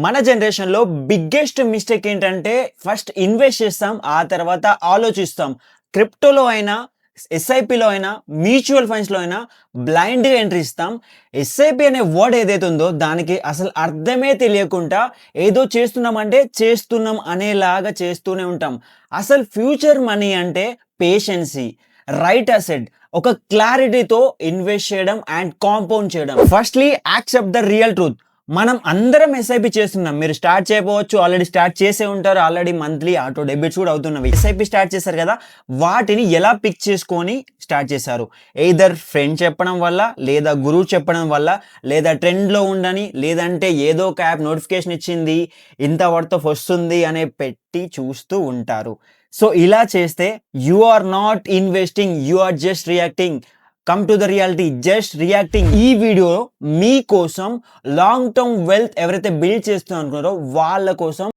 మన జనరేషన్‌లో biggest mistake ఏంటంటే ఫస్ట్ ఇన్వెస్ట్ చేస్తాం. ఆ తర్వాత ఆలోచిస్తాం. క్రిప్టోలో అయినా, ఎస్ఐపిలో అయినా, మ్యూచువల్ ఫండ్స్‌లో అయినా బ్లైండ్‌గా ఎంట్రీ ఇస్తాం. ఎస్ఐపి అనే వర్డ్ ఏదైతే ఉందో దానికి అసలు అర్థమే తెలియకుండా ఏదో చేస్తున్నామంటే చేస్తున్నాం అనేలాగా చేస్తూనే ఉంటాం. అసలు ఫ్యూచర్ మనీ అంటే పేషెన్సీ, రైట్ అసెట్, ఒక క్లారిటీతో ఇన్వెస్ట్ చేయడం అండ్ కాంపౌండ్ చేయడం. Firstly accept the real truth. మనం అందరం ఎస్ఐపి చేస్తున్నాం. మీరు స్టార్ట్ చేయకపోవచ్చు. ఆల్రెడీ స్టార్ట్ చేసే ఉంటారు. ఆల్రెడీ మంత్లీ ఆటో డెబిట్స్ కూడా అవుతున్నవి. ఎస్ఐపి స్టార్ట్ చేశారు కదా! వాటిని ఎలా పిక్ చేసుకొని స్టార్ట్ చేశారు? ఎయిదర్ ఫ్రెండ్ చెప్పడం వల్ల, లేదా గురువు చెప్పడం వల్ల, లేదా ట్రెండ్‌లో ఉండని, లేదంటే ఏదో ఒక యాప్ నోటిఫికేషన్ ఇచ్చింది. ఇంత వర్త్ ఆఫ్ వస్తుంది అనే పెట్టి చూస్తూ ఉంటారు. సో, ఇలా చేస్తే you are not investing. You are just reacting. Come to the reality. Just reacting. ఈ వీడియో మీకోసం లాంగ్ టర్మ్ వెల్త్ ఎవరైతే బిల్డ్ చేస్తున్నారో అనుకున్నారో వాళ్ళ కోసం